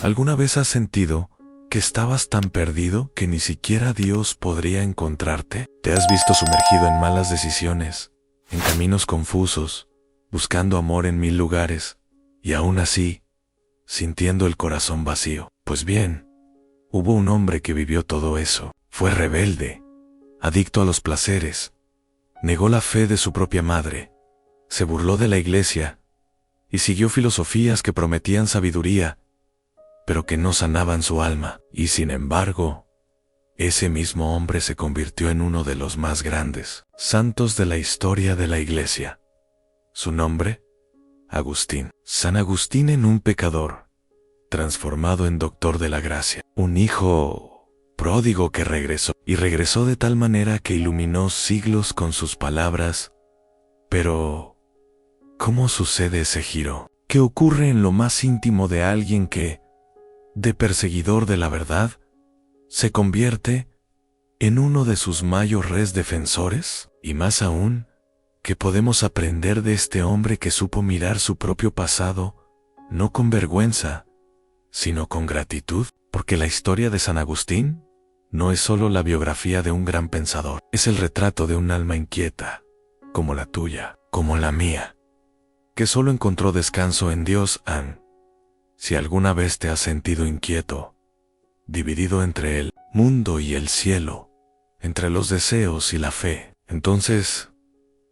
¿Alguna vez has sentido que estabas tan perdido que ni siquiera Dios podría encontrarte? ¿Te has visto sumergido en malas decisiones, en caminos confusos, buscando amor en 1000 lugares, y aún así, sintiendo el corazón vacío? Pues bien, hubo un hombre que vivió todo eso. Fue rebelde, adicto a los placeres, negó la fe de su propia madre, se burló de la iglesia y siguió filosofías que prometían sabiduría, pero que no sanaban su alma. Y sin embargo, ese mismo hombre se convirtió en uno de los más grandes santos de la historia de la iglesia. Su nombre, Agustín. San Agustín, en un pecador, transformado en doctor de la gracia, un hijo pródigo que regresó de tal manera que iluminó siglos con sus palabras. Pero, ¿cómo sucede ese giro? ¿Qué ocurre en lo más íntimo de alguien que, de perseguidor de la verdad, se convierte en uno de sus mayores defensores? Y más aún, ¿qué podemos aprender de este hombre que supo mirar su propio pasado, no con vergüenza, sino con gratitud? Porque la historia de San Agustín no es solo la biografía de un gran pensador, es el retrato de un alma inquieta, como la tuya, como la mía, que solo encontró descanso en Dios. Si alguna vez te has sentido inquieto, dividido entre el mundo y el cielo, entre los deseos y la fe, entonces,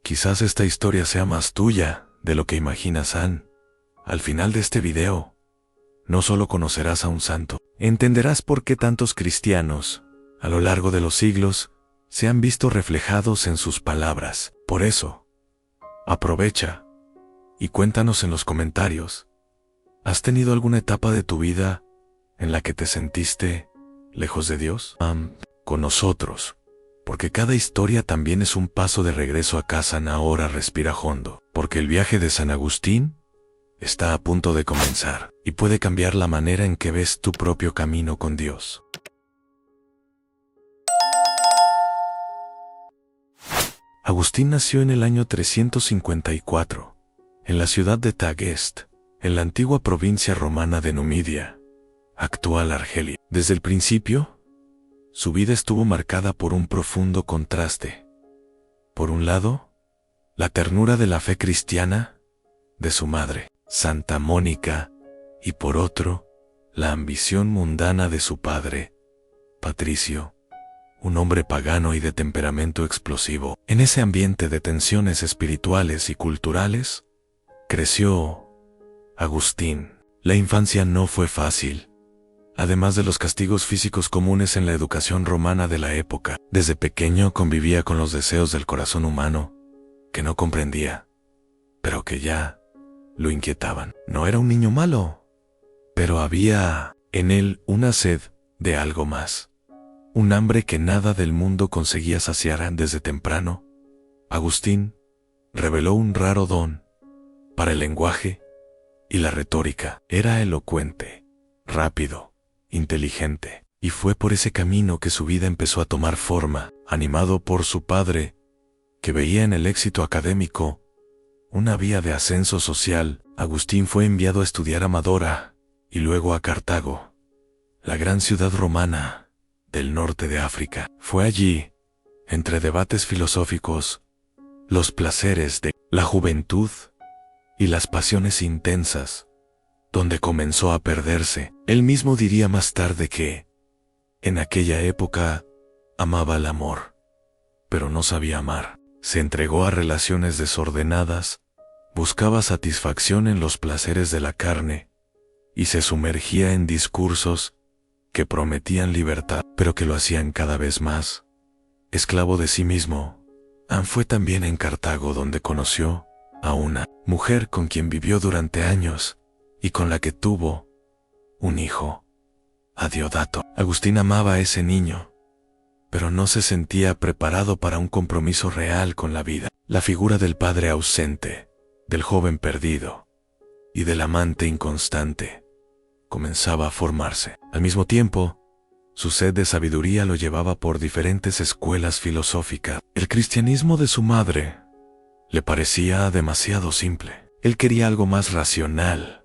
quizás esta historia sea más tuya de lo que imaginas. Al final de este video, no solo conocerás a un santo, entenderás por qué tantos cristianos, a lo largo de los siglos, se han visto reflejados en sus palabras. Por eso, aprovecha y cuéntanos en los comentarios, ¿has tenido alguna etapa de tu vida en la que te sentiste lejos de Dios? Con nosotros, porque cada historia también es un paso de regreso a casa. Ahora respira hondo, porque el viaje de San Agustín está a punto de comenzar y puede cambiar la manera en que ves tu propio camino con Dios. Agustín nació en el año 354, en la ciudad de Tagaste, en la antigua provincia romana de Numidia, actual Argelia. Desde el principio, su vida estuvo marcada por un profundo contraste. Por un lado, la ternura de la fe cristiana de su madre, Santa Mónica, y por otro, la ambición mundana de su padre, Patricio, un hombre pagano y de temperamento explosivo. En ese ambiente de tensiones espirituales y culturales, creció Agustín. La infancia no fue fácil. Además de los castigos físicos comunes en la educación romana de la época, desde pequeño convivía con los deseos del corazón humano, que no comprendía, pero que ya lo inquietaban. No era un niño malo, pero había en él una sed de algo más. Un hambre que nada del mundo conseguía saciar. Desde temprano, Agustín reveló un raro don para el lenguaje y la retórica. Era elocuente, rápido, inteligente, y fue por ese camino que su vida empezó a tomar forma. Animado por su padre, que veía en el éxito académico una vía de ascenso social, Agustín fue enviado a estudiar a Madora y luego a Cartago, la gran ciudad romana del norte de África. Fue allí, entre debates filosóficos, los placeres de la juventud y las pasiones intensas, donde comenzó a perderse. Él mismo diría más tarde que, en aquella época, amaba el amor, pero no sabía amar. Se entregó a relaciones desordenadas, buscaba satisfacción en los placeres de la carne, y se sumergía en discursos que prometían libertad, pero que lo hacían cada vez más esclavo de sí mismo. Fue también en Cartago donde conoció a una mujer con quien vivió durante años y con la que tuvo un hijo, a Diodato. Agustín amaba a ese niño, pero no se sentía preparado para un compromiso real con la vida. La figura del padre ausente, del joven perdido y del amante inconstante comenzaba a formarse. Al mismo tiempo, su sed de sabiduría lo llevaba por diferentes escuelas filosóficas. El cristianismo de su madre le parecía demasiado simple. Él quería algo más racional,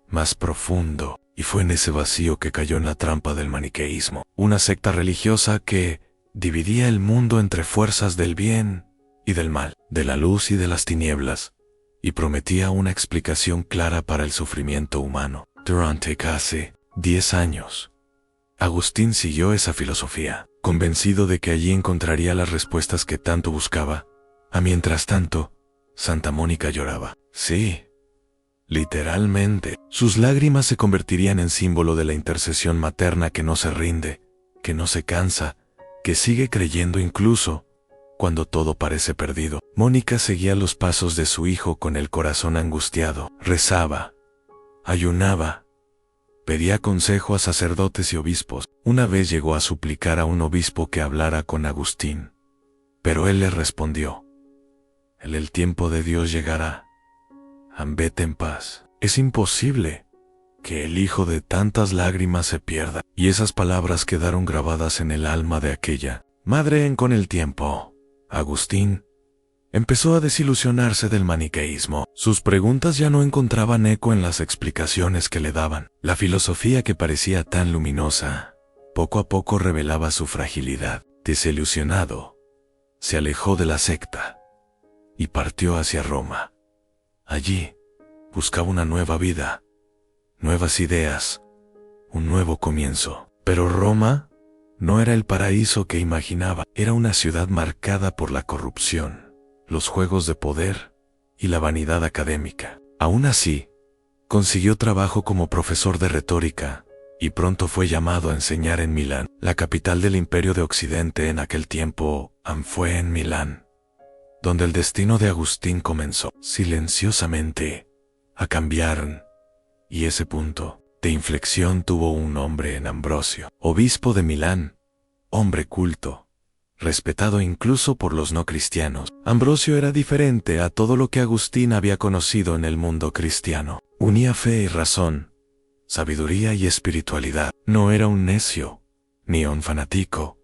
más profundo, Y fue en ese vacío que cayó en la trampa del maniqueísmo, una secta religiosa que dividía el mundo entre fuerzas del bien y del mal, de la luz y de las tinieblas, y prometía una explicación clara para el sufrimiento humano. Durante casi 10 años, Agustín siguió esa filosofía, convencido de que allí encontraría las respuestas que tanto buscaba. Mientras tanto, Santa Mónica lloraba. Sí, literalmente. Sus lágrimas se convertirían en símbolo de la intercesión materna que no se rinde, que no se cansa, que sigue creyendo incluso cuando todo parece perdido. Mónica seguía los pasos de su hijo con el corazón angustiado. Rezaba, ayunaba, pedía consejo a sacerdotes y obispos. Una vez llegó a suplicar a un obispo que hablara con Agustín, pero él le respondió: el tiempo de Dios llegará. Vete en paz. Es imposible que el hijo de tantas lágrimas se pierda. Y esas palabras quedaron grabadas en el alma de aquella madre. Con el tiempo, Agustín empezó a desilusionarse del maniqueísmo. Sus preguntas ya no encontraban eco en las explicaciones que le daban. La filosofía que parecía tan luminosa, poco a poco revelaba su fragilidad. Desilusionado, se alejó de la secta y partió hacia Roma. Allí, buscaba una nueva vida, nuevas ideas, un nuevo comienzo. Pero Roma no era el paraíso que imaginaba. Era una ciudad marcada por la corrupción, los juegos de poder y la vanidad académica. Aún así, consiguió trabajo como profesor de retórica y pronto fue llamado a enseñar en Milán, la capital del Imperio de Occidente en aquel tiempo. Fue en Milán donde el destino de Agustín comenzó silenciosamente a cambiar, y ese punto de inflexión tuvo un nombre en Ambrosio, obispo de Milán, hombre culto, respetado incluso por los no cristianos. Ambrosio era diferente a todo lo que Agustín había conocido en el mundo cristiano. Unía fe y razón, sabiduría y espiritualidad. No era un necio, ni un fanático,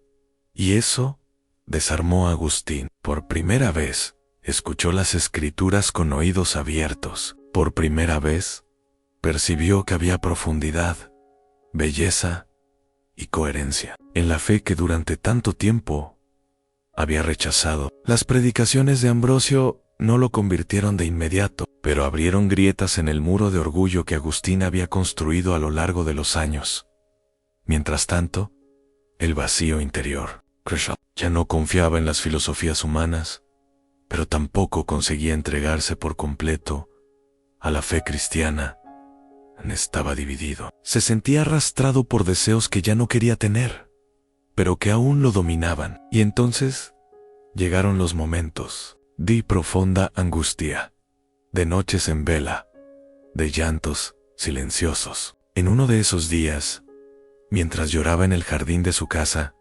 y eso desarmó a Agustín. Por primera vez, escuchó las escrituras con oídos abiertos. Por primera vez, percibió que había profundidad, belleza y coherencia en la fe que durante tanto tiempo había rechazado. Las predicaciones de Ambrosio no lo convirtieron de inmediato, pero abrieron grietas en el muro de orgullo que Agustín había construido a lo largo de los años. Mientras tanto, el vacío interior. Ya no confiaba en las filosofías humanas, pero tampoco conseguía entregarse por completo a la fe cristiana. Estaba dividido. Se sentía arrastrado por deseos que ya no quería tener, pero que aún lo dominaban. Y entonces llegaron los momentos de profunda angustia, de noches en vela, de llantos silenciosos. En uno de esos días, mientras lloraba en el jardín de su casa,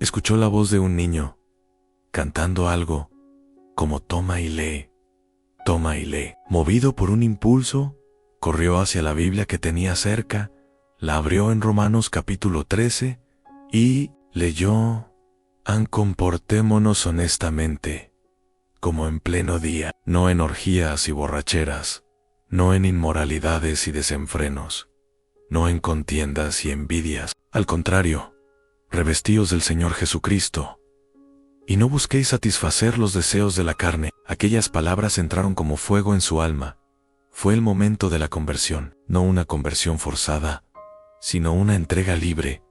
escuchó la voz de un niño, cantando algo como toma y lee, toma y lee. Movido por un impulso, corrió hacia la Biblia que tenía cerca, la abrió en Romanos capítulo 13 y leyó: comportémonos honestamente, como en pleno día, no en orgías y borracheras, no en inmoralidades y desenfrenos, no en contiendas y envidias. Al contrario, revestíos del Señor Jesucristo, y no busquéis satisfacer los deseos de la carne. Aquellas palabras entraron como fuego en su alma. Fue el momento de la conversión, no una conversión forzada, sino una entrega libre,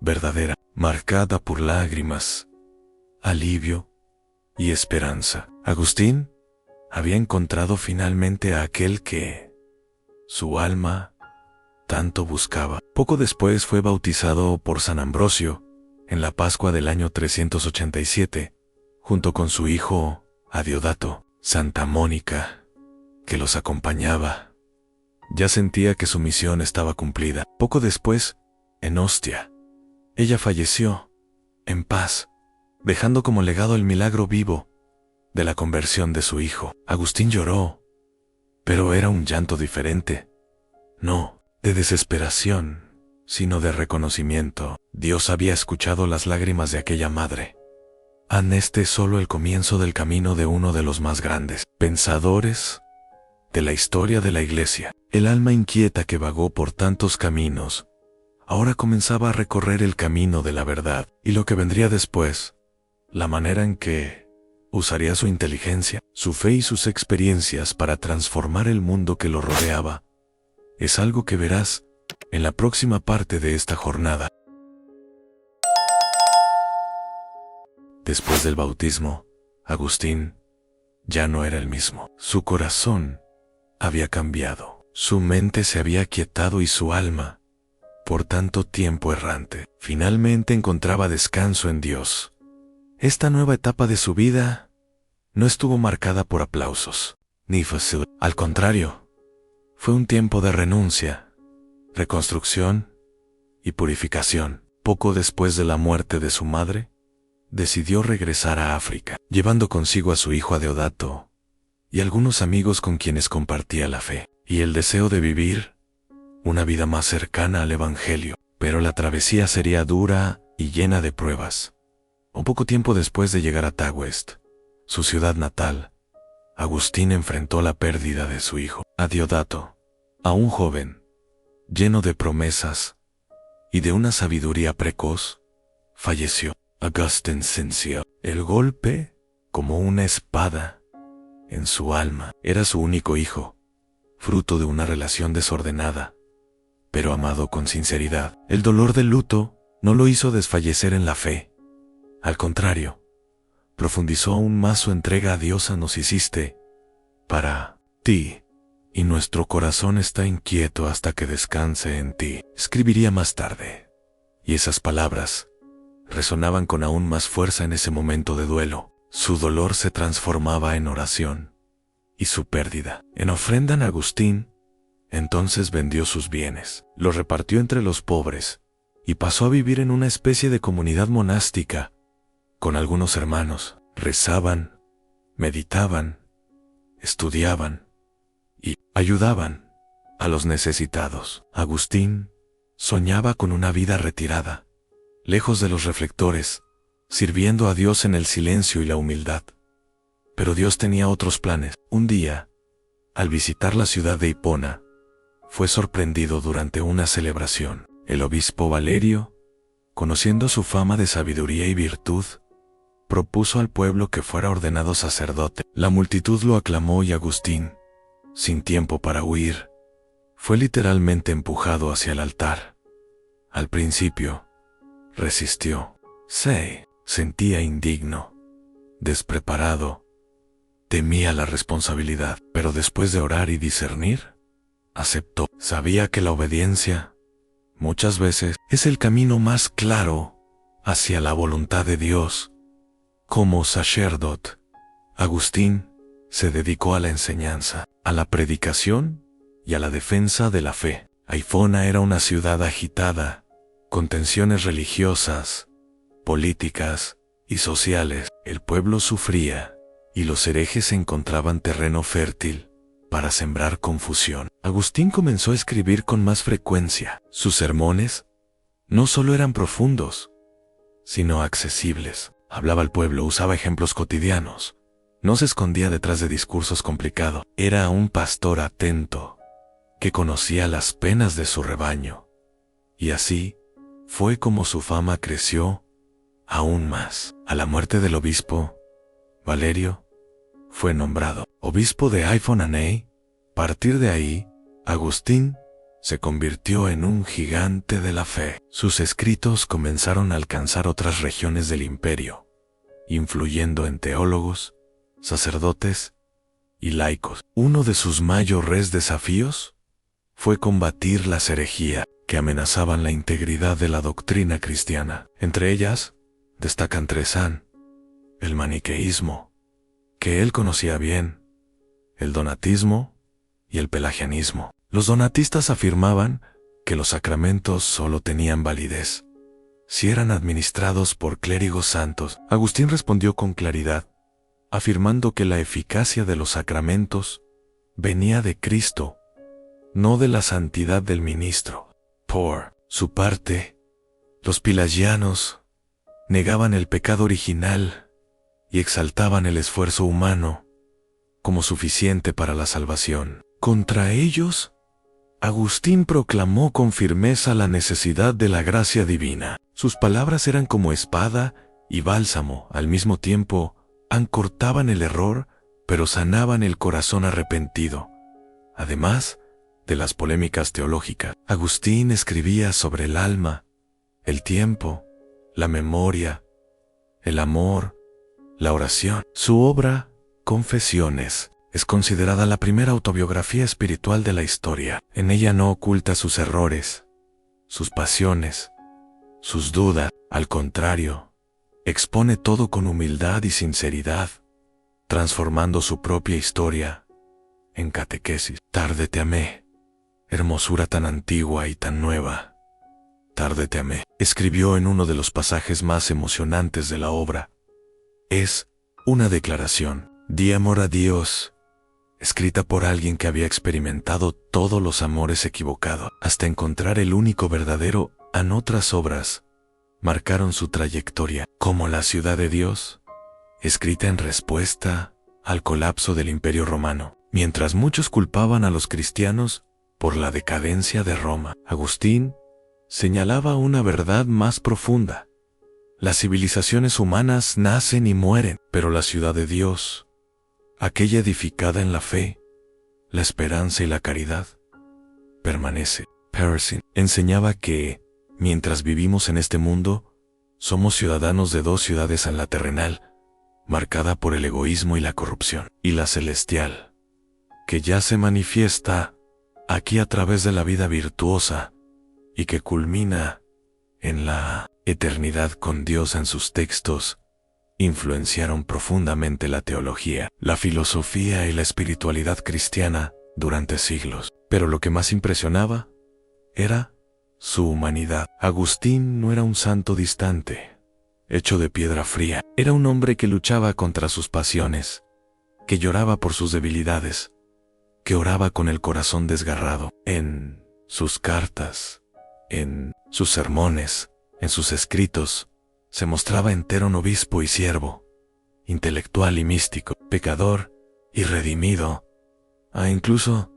verdadera, marcada por lágrimas, alivio y esperanza. Agustín había encontrado finalmente a aquel que su alma tanto buscaba. Poco después fue bautizado por San Ambrosio, en la Pascua del año 387, junto con su hijo Adiodato. Santa Mónica, que los acompañaba, ya sentía que su misión estaba cumplida. Poco después, en Ostia, ella falleció, en paz, dejando como legado el milagro vivo de la conversión de su hijo. Agustín lloró, pero era un llanto diferente, no de desesperación, sino de reconocimiento. Dios había escuchado las lágrimas de aquella madre. Este es solo el comienzo del camino de uno de los más grandes pensadores de la historia de la Iglesia. El alma inquieta que vagó por tantos caminos, ahora comenzaba a recorrer el camino de la verdad, y lo que vendría después, la manera en que usaría su inteligencia, su fe y sus experiencias para transformar el mundo que lo rodeaba, es algo que verás en la próxima parte de esta jornada. Después del bautismo, Agustín ya no era el mismo. Su corazón había cambiado, su mente se había aquietado y su alma, por tanto tiempo errante, finalmente encontraba descanso en Dios. Esta nueva etapa de su vida no estuvo marcada por aplausos, ni fácil. Al contrario, fue un tiempo de renuncia, reconstrucción y purificación. Poco después de la muerte de su madre, decidió regresar a África, llevando consigo a su hijo Adeodato y algunos amigos con quienes compartía la fe y el deseo de vivir una vida más cercana al Evangelio. Pero la travesía sería dura y llena de pruebas. Un poco tiempo después de llegar a Tagwest, su ciudad natal, Agustín enfrentó la pérdida de su hijo, Adeodato, aún joven, lleno de promesas y de una sabiduría precoz, falleció. Agustín sintió el golpe como una espada en su alma. Era su único hijo, fruto de una relación desordenada, pero amado con sinceridad. El dolor del luto no lo hizo desfallecer en la fe. Al contrario, profundizó aún más su entrega a Dios. Nos hiciste para ti, y nuestro corazón está inquieto hasta que descanse en ti. Escribiría más tarde, y esas palabras resonaban con aún más fuerza en ese momento de duelo. Su dolor se transformaba en oración, y su pérdida en ofrenda. Agustín entonces vendió sus bienes, los repartió entre los pobres, y pasó a vivir en una especie de comunidad monástica, con algunos hermanos. Rezaban, meditaban, estudiaban y ayudaban a los necesitados. Agustín soñaba con una vida retirada, lejos de los reflectores, sirviendo a Dios en el silencio y la humildad. Pero Dios tenía otros planes. Un día, al visitar la ciudad de Hipona, fue sorprendido durante una celebración. El obispo Valerio, conociendo su fama de sabiduría y virtud, propuso al pueblo que fuera ordenado sacerdote. La multitud lo aclamó y Agustín, sin tiempo para huir, fue literalmente empujado hacia el altar. Al principio, resistió. Se sentía indigno, despreparado, temía la responsabilidad, pero después de orar y discernir, aceptó. Sabía que la obediencia, muchas veces, es el camino más claro hacia la voluntad de Dios. Como sacerdote, Agustín se dedicó a la enseñanza, a la predicación y a la defensa de la fe. Hipona era una ciudad agitada, con tensiones religiosas, políticas y sociales. El pueblo sufría, y los herejes encontraban terreno fértil para sembrar confusión. Agustín comenzó a escribir con más frecuencia. Sus sermones no solo eran profundos, sino accesibles. Hablaba al pueblo, usaba ejemplos cotidianos, no se escondía detrás de discursos complicados. Era un pastor atento, que conocía las penas de su rebaño. Y así fue como su fama creció aún más. A la muerte del obispo, Valerio fue nombrado obispo de Hipona. A partir de ahí, Agustín se convirtió en un gigante de la fe. Sus escritos comenzaron a alcanzar otras regiones del imperio, influyendo en teólogos, sacerdotes y laicos. Uno de sus mayores desafíos fue combatir las herejías que amenazaban la integridad de la doctrina cristiana. Entre ellas, destacan tres: el maniqueísmo, que él conocía bien, el donatismo y el pelagianismo. Los donatistas afirmaban que los sacramentos solo tenían validez si eran administrados por clérigos santos. Agustín respondió con claridad, afirmando que la eficacia de los sacramentos venía de Cristo, no de la santidad del ministro. Por su parte, los pelagianos negaban el pecado original y exaltaban el esfuerzo humano como suficiente para la salvación. Contra ellos, Agustín proclamó con firmeza la necesidad de la gracia divina. Sus palabras eran como espada y bálsamo, al mismo tiempo, cortaban el error, pero sanaban el corazón arrepentido. Además de las polémicas teológicas, Agustín escribía sobre el alma, el tiempo, la memoria, el amor, la oración. Su obra, Confesiones, es considerada la primera autobiografía espiritual de la historia. En ella no oculta sus errores, sus pasiones, sus dudas. Al contrario, expone todo con humildad y sinceridad, transformando su propia historia en catequesis. Tarde te amé, hermosura tan antigua y tan nueva. Tarde te amé, escribió en uno de los pasajes más emocionantes de la obra. Es una declaración de amor a Dios, escrita por alguien que había experimentado todos los amores equivocados hasta encontrar el único verdadero. Otras obras marcaron su trayectoria, como La ciudad de Dios, escrita en respuesta al colapso del Imperio Romano. Mientras muchos culpaban a los cristianos por la decadencia de Roma, Agustín señalaba una verdad más profunda. Las civilizaciones humanas nacen y mueren, pero la ciudad de Dios, aquella edificada en la fe, la esperanza y la caridad, permanece. Parson enseñaba que, mientras vivimos en este mundo, somos ciudadanos de dos ciudades: en la terrenal, marcada por el egoísmo y la corrupción, y la celestial, que ya se manifiesta aquí a través de la vida virtuosa y que culmina en la eternidad con Dios. En sus textos influenciaron profundamente la teología, la filosofía y la espiritualidad cristiana durante siglos. Pero lo que más impresionaba era su humanidad. Agustín no era un santo distante, hecho de piedra fría. Era un hombre que luchaba contra sus pasiones, que lloraba por sus debilidades, que oraba con el corazón desgarrado. En sus cartas, en sus sermones, en sus escritos, se mostraba entero en obispo y siervo, intelectual y místico, pecador y redimido. Incluso,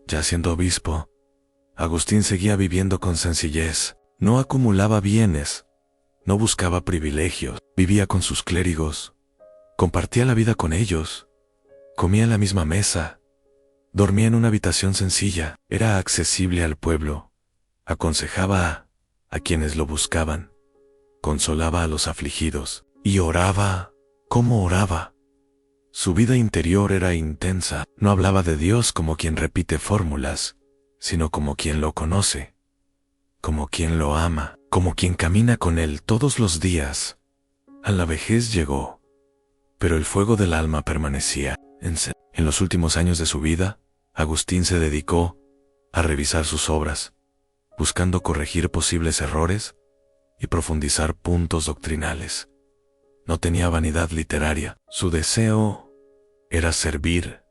ya siendo obispo, Agustín seguía viviendo con sencillez. No acumulaba bienes, no buscaba privilegios, vivía con sus clérigos, compartía la vida con ellos, comía en la misma mesa, dormía en una habitación sencilla, era accesible al pueblo, aconsejaba a quienes lo buscaban, consolaba a los afligidos, y oraba. ¿Cómo oraba? Su vida interior era intensa. No hablaba de Dios como quien repite fórmulas, sino como quien lo conoce, como quien lo ama, como quien camina con él todos los días. A la vejez llegó, pero el fuego del alma permanecía. En los últimos años de su vida, Agustín se dedicó a revisar sus obras, buscando corregir posibles errores y profundizar puntos doctrinales. No tenía vanidad literaria. Su deseo era servir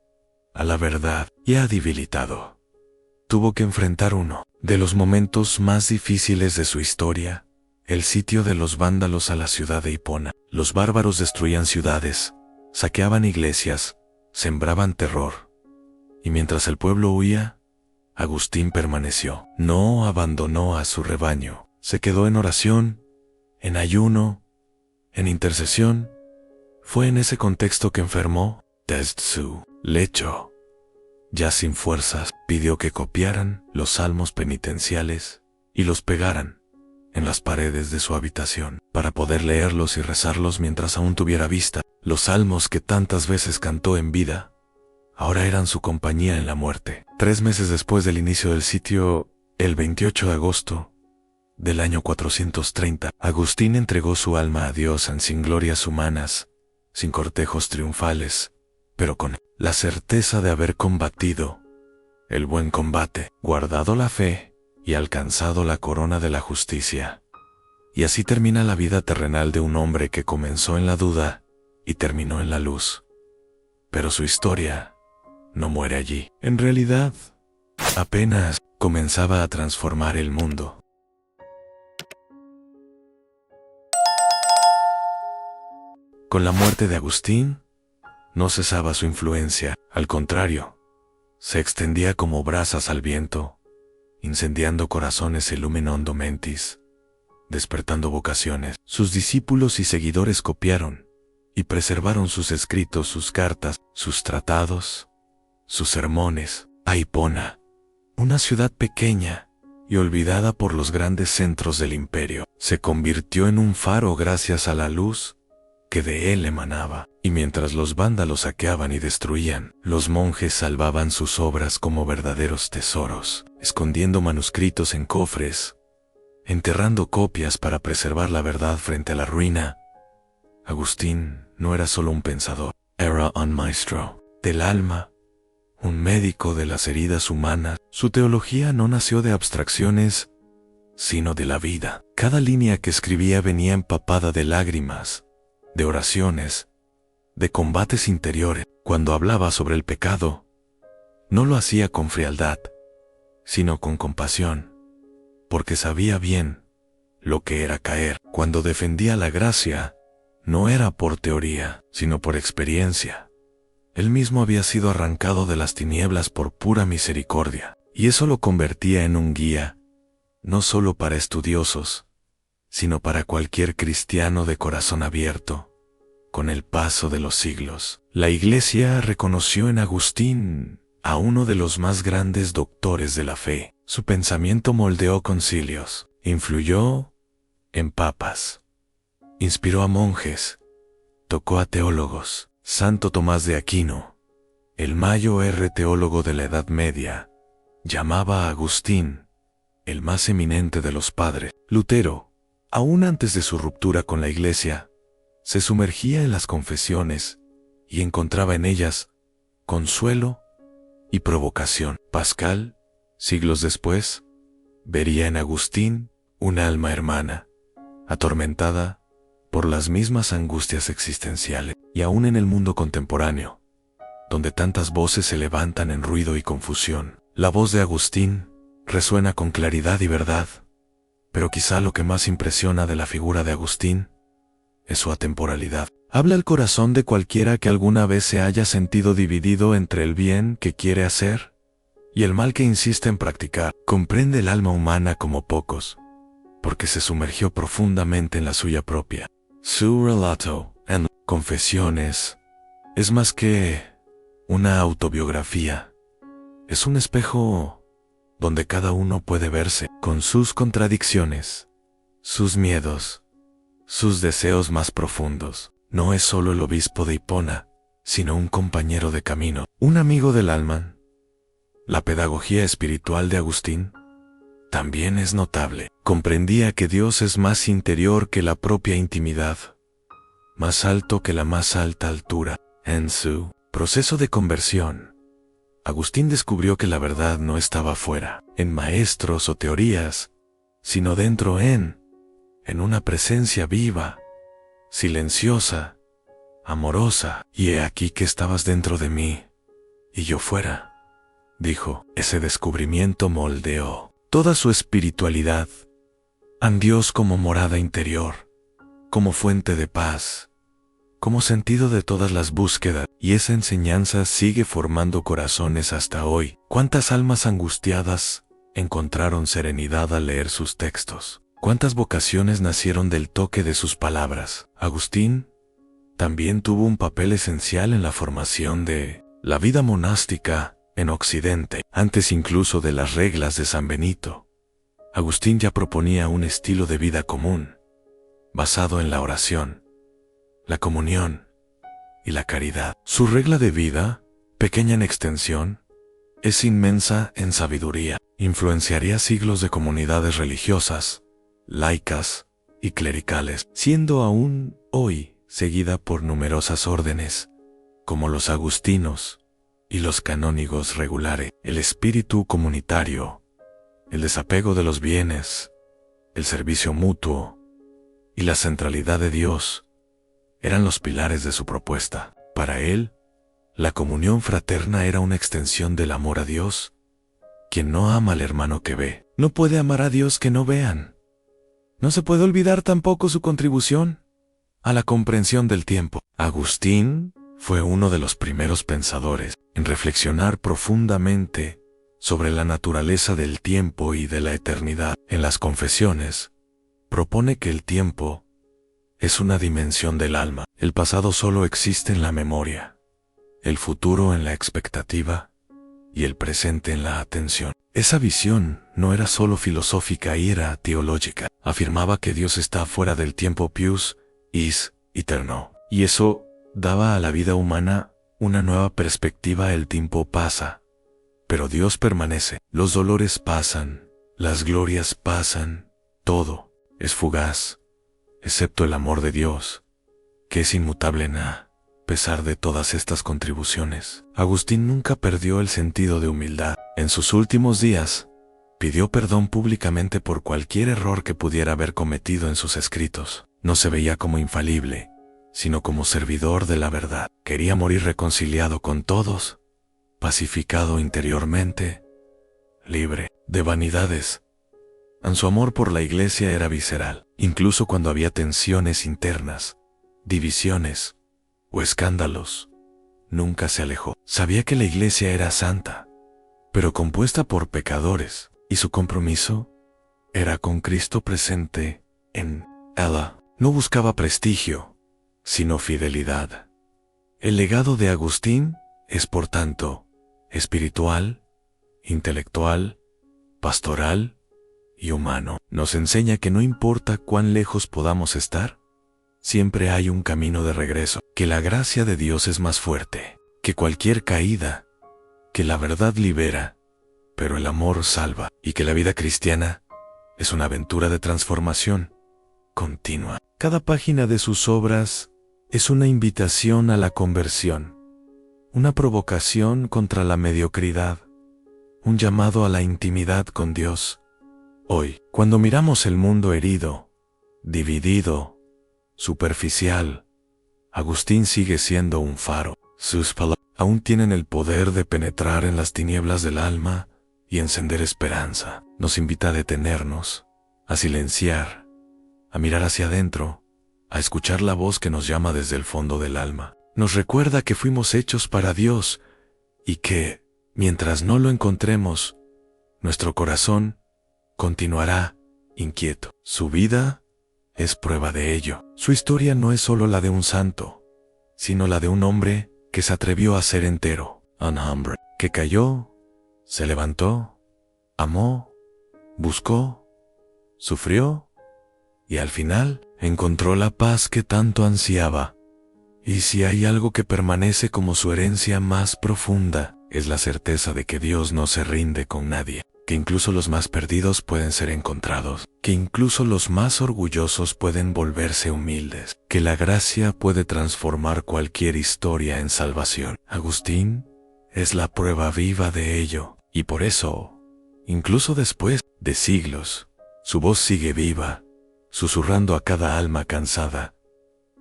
a la verdad. Ya debilitado, tuvo que enfrentar uno de los momentos más difíciles de su historia: el sitio de los vándalos a la ciudad de Hipona. Los bárbaros destruían ciudades, saqueaban iglesias, sembraban terror. Y mientras el pueblo huía, Agustín permaneció. No abandonó a su rebaño. Se quedó en oración, en ayuno, en intercesión. Fue en ese contexto que enfermó. Desde su lecho, ya sin fuerzas, pidió que copiaran los salmos penitenciales y los pegaran en las paredes de su habitación, para poder leerlos y rezarlos mientras aún tuviera vista. Los salmos que tantas veces cantó en vida, ahora eran su compañía en la muerte. 3 meses después del inicio del sitio, el 28 de agosto del año 430, Agustín entregó su alma a Dios sin glorias humanas, sin cortejos triunfales, pero con la certeza de haber combatido el buen combate, guardado la fe y alcanzado la corona de la justicia. Y así termina la vida terrenal de un hombre que comenzó en la duda y terminó en la luz. Pero su historia no muere allí. En realidad, apenas comenzaba a transformar el mundo. Con la muerte de Agustín, No cesaba su influencia, al contrario, se extendía como brasas al viento, incendiando corazones e illuminando mentis, despertando vocaciones. Sus discípulos y seguidores copiaron y preservaron sus escritos, sus cartas, sus tratados, sus sermones. A Hipona, una ciudad pequeña y olvidada por los grandes centros del imperio, se convirtió en un faro gracias a la luz que de él emanaba. Y mientras los vándalos saqueaban y destruían, los monjes salvaban sus obras como verdaderos tesoros, escondiendo manuscritos en cofres, enterrando copias para preservar la verdad frente a la ruina. Agustín no era solo un pensador, era un maestro del alma, un médico de las heridas humanas. Su teología no nació de abstracciones, sino de la vida. Cada línea que escribía venía empapada de lágrimas, de oraciones, de combates interiores. Cuando hablaba sobre el pecado, no lo hacía con frialdad, sino con compasión, porque sabía bien lo que era caer. Cuando defendía la gracia, no era por teoría, sino por experiencia. Él mismo había sido arrancado de las tinieblas por pura misericordia, y eso lo convertía en un guía, no solo para estudiosos, sino para cualquier cristiano de corazón abierto. Con el paso de los siglos, la Iglesia reconoció en Agustín a uno de los más grandes doctores de la fe. Su pensamiento moldeó concilios, influyó en papas, inspiró a monjes, tocó a teólogos. Santo Tomás de Aquino, el mayor teólogo de la Edad Media, llamaba a Agustín el más eminente de los padres. Lutero, aún antes de su ruptura con la Iglesia, se sumergía en las confesiones y encontraba en ellas consuelo y provocación. Pascal, siglos después, vería en Agustín un alma hermana, atormentada por las mismas angustias existenciales. Y aún en el mundo contemporáneo, donde tantas voces se levantan en ruido y confusión, la voz de Agustín resuena con claridad y verdad. Pero quizá lo que más impresiona de la figura de Agustín es su atemporalidad. Habla el corazón de cualquiera que alguna vez se haya sentido dividido entre el bien que quiere hacer y el mal que insiste en practicar. Comprende el alma humana como pocos, porque se sumergió profundamente en la suya propia. Su relato en Confesiones es más que una autobiografía. Es un espejo donde cada uno puede verse con sus contradicciones, sus miedos, sus deseos más profundos. No es solo el obispo de Hipona, sino un compañero de camino, un amigo del alma. La pedagogía espiritual de Agustín también es notable. Comprendía que Dios es más interior que la propia intimidad, más alto que la más alta altura. En su proceso de conversión, Agustín descubrió que la verdad no estaba fuera, en maestros o teorías, sino dentro en una presencia viva, silenciosa, amorosa. Y he aquí que estabas dentro de mí, y yo fuera, dijo. Ese descubrimiento moldeó toda su espiritualidad, a Dios como morada interior, como fuente de paz, como sentido de todas las búsquedas, y esa enseñanza sigue formando corazones hasta hoy. ¿Cuántas almas angustiadas encontraron serenidad al leer sus textos? ¿Cuántas vocaciones nacieron del toque de sus palabras? Agustín también tuvo un papel esencial en la formación de la vida monástica en Occidente. Antes incluso de las reglas de San Benito, Agustín ya proponía un estilo de vida común, basado en la oración, la comunión y la caridad. Su regla de vida, pequeña en extensión, es inmensa en sabiduría. Influenciaría siglos de comunidades religiosas, laicas y clericales, siendo aún hoy seguida por numerosas órdenes, como los agustinos y los canónigos regulares. El espíritu comunitario, el desapego de los bienes, el servicio mutuo y la centralidad de Dios eran los pilares de su propuesta. Para él, la comunión fraterna era una extensión del amor a Dios. Quien no ama al hermano que ve, no puede amar a Dios que no vean. No se puede olvidar tampoco su contribución a la comprensión del tiempo. Agustín Fue uno de los primeros pensadores en reflexionar profundamente sobre la naturaleza del tiempo y de la eternidad. En las Confesiones, propone que el tiempo es una dimensión del alma. El pasado solo existe en la memoria, el futuro en la expectativa y el presente en la atención. Esa visión no era solo filosófica y era teológica. Afirmaba que Dios está fuera del tiempo, pius is eterno. Y eso daba a la vida humana una nueva perspectiva. El tiempo pasa, pero Dios permanece. Los dolores pasan, las glorias pasan, todo es fugaz, excepto el amor de Dios, que es inmutable a pesar de todas estas contribuciones. Agustín nunca perdió el sentido de humildad. En sus últimos días, pidió perdón públicamente por cualquier error que pudiera haber cometido en sus escritos. No se veía como infalible, sino como servidor de la verdad. Quería morir reconciliado con todos, pacificado interiormente, libre de vanidades. Su amor por la Iglesia era visceral, incluso cuando había tensiones internas, divisiones o escándalos. Nunca se alejó. Sabía que la Iglesia era santa, pero compuesta por pecadores, y su compromiso era con Cristo presente en ella. No buscaba prestigio, sino fidelidad. El legado de Agustín es, por tanto, espiritual, intelectual, pastoral y humano. Nos enseña que no importa cuán lejos podamos estar, siempre hay un camino de regreso, que la gracia de Dios es más fuerte que cualquier caída, que la verdad libera, pero el amor salva, y que la vida cristiana es una aventura de transformación continua. Cada página de sus obras es una invitación a la conversión, una provocación contra la mediocridad, un llamado a la intimidad con Dios. Hoy, cuando miramos el mundo herido, dividido, superficial, Agustín sigue siendo un faro. Sus palabras aún tienen el poder de penetrar en las tinieblas del alma y encender esperanza. Nos invita a detenernos, a silenciar, a mirar hacia adentro, a escuchar la voz que nos llama desde el fondo del alma. Nos recuerda que fuimos hechos para Dios y que, mientras no lo encontremos, nuestro corazón continuará inquieto. Su vida es prueba de ello. Su historia no es solo la de un santo, sino la de un hombre que se atrevió a ser entero, un hombre que cayó, se levantó, amó, buscó, sufrió y al final encontró la paz que tanto ansiaba. Y si hay algo que permanece como su herencia más profunda, es la certeza de que Dios no se rinde con nadie, que incluso los más perdidos pueden ser encontrados, que incluso los más orgullosos pueden volverse humildes, que la gracia puede transformar cualquier historia en salvación. Agustín es la prueba viva de ello, y por eso, incluso después de siglos, su voz sigue viva, susurrando a cada alma cansada.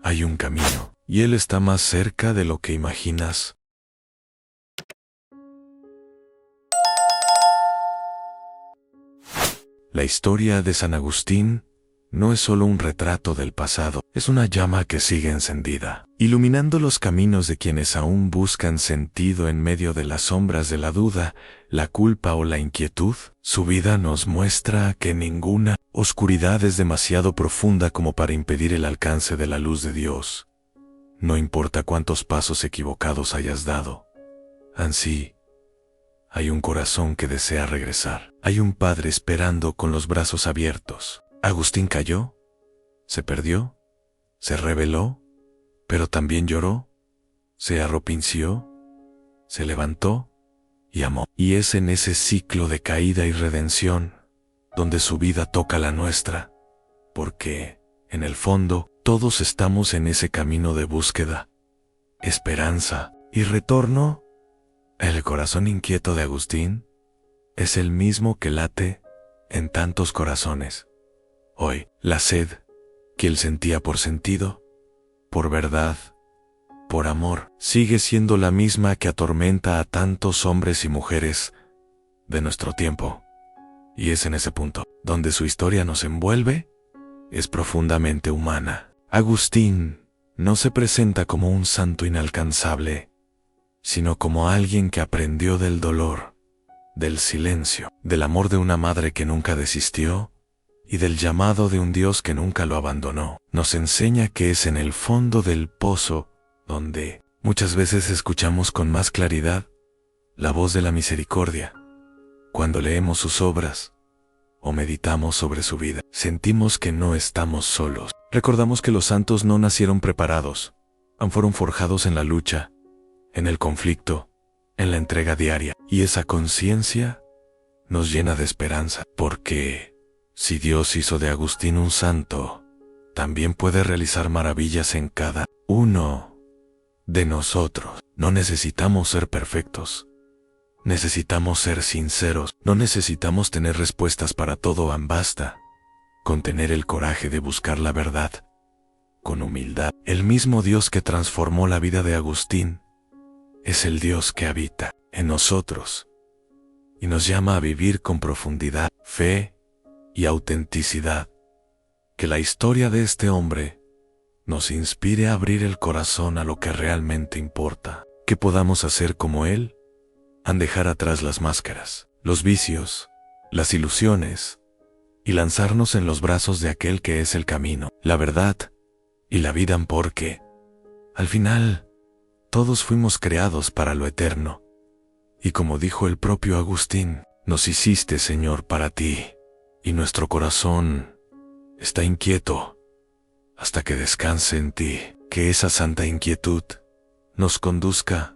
Hay un camino, y Él está más cerca de lo que imaginas. La historia de San Agustín no es solo un retrato del pasado, es una llama que sigue encendida, iluminando los caminos de quienes aún buscan sentido en medio de las sombras de la duda, la culpa o la inquietud. Su vida nos muestra que ninguna oscuridad es demasiado profunda como para impedir el alcance de la luz de Dios. No importa cuántos pasos equivocados hayas dado. Ansí, hay un corazón que desea regresar. Hay un padre esperando con los brazos abiertos. Agustín cayó, se perdió, se rebeló, pero también lloró, se arrepintió, se levantó y amó. Y es en ese ciclo de caída y redención donde su vida toca la nuestra, porque, en el fondo, todos estamos en ese camino de búsqueda, esperanza y retorno. El corazón inquieto de Agustín es el mismo que late en tantos corazones. Hoy, la sed que él sentía por sentido, por verdad, por amor, sigue siendo la misma que atormenta a tantos hombres y mujeres de nuestro tiempo. Y es en ese punto donde su historia nos envuelve, es profundamente humana. Agustín no se presenta como un santo inalcanzable, sino como alguien que aprendió del dolor, del silencio, del amor de una madre que nunca desistió y del llamado de un Dios que nunca lo abandonó. Nos enseña que es en el fondo del pozo donde muchas veces escuchamos con más claridad la voz de la misericordia. Cuando leemos sus obras o meditamos sobre su vida, sentimos que no estamos solos. Recordamos que los santos no nacieron preparados, fueron forjados en la lucha, en el conflicto, en la entrega diaria. Y esa conciencia nos llena de esperanza, porque si Dios hizo de Agustín un santo, también puede realizar maravillas en cada uno de nosotros. No necesitamos ser perfectos. Necesitamos ser sinceros. No necesitamos tener respuestas para todo. Basta con tener el coraje de buscar la verdad, con humildad. El mismo Dios que transformó la vida de Agustín es el Dios que habita en nosotros y nos llama a vivir con profundidad, fe y autenticidad. Que la historia de este hombre nos inspire a abrir el corazón a lo que realmente importa. Que podamos hacer como él, dejar atrás las máscaras, los vicios, las ilusiones y lanzarnos en los brazos de aquel que es el camino, la verdad y la vida, porque al final todos fuimos creados para lo eterno. Y como dijo el propio Agustín, nos hiciste, Señor, para ti, y nuestro corazón está inquieto hasta que descanse en ti. Que esa santa inquietud nos conduzca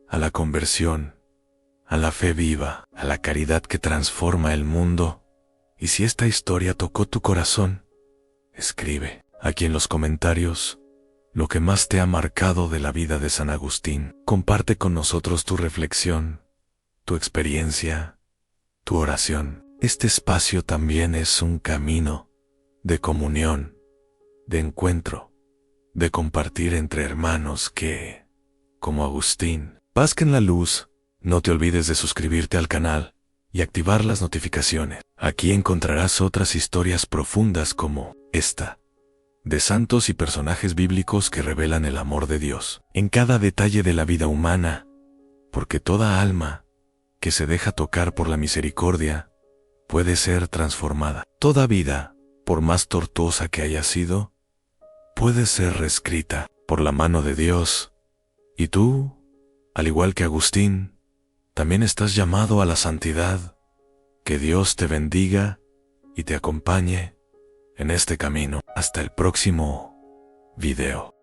a la conversión, a la fe viva, a la caridad que transforma el mundo. Y si esta historia tocó tu corazón, escribe aquí en los comentarios lo que más te ha marcado de la vida de San Agustín. Comparte con nosotros tu reflexión, tu experiencia, tu oración. Este espacio también es un camino de comunión, de encuentro, de compartir entre hermanos que, como Agustín, busquen la luz. No te olvides de suscribirte al canal y activar las notificaciones. Aquí encontrarás otras historias profundas como esta, de santos y personajes bíblicos que revelan el amor de Dios en cada detalle de la vida humana, porque toda alma que se deja tocar por la misericordia puede ser transformada. Toda vida, por más tortuosa que haya sido, puede ser reescrita por la mano de Dios. Y tú, al igual que Agustín, también estás llamado a la santidad. Que Dios te bendiga y te acompañe en este camino. Hasta el próximo video.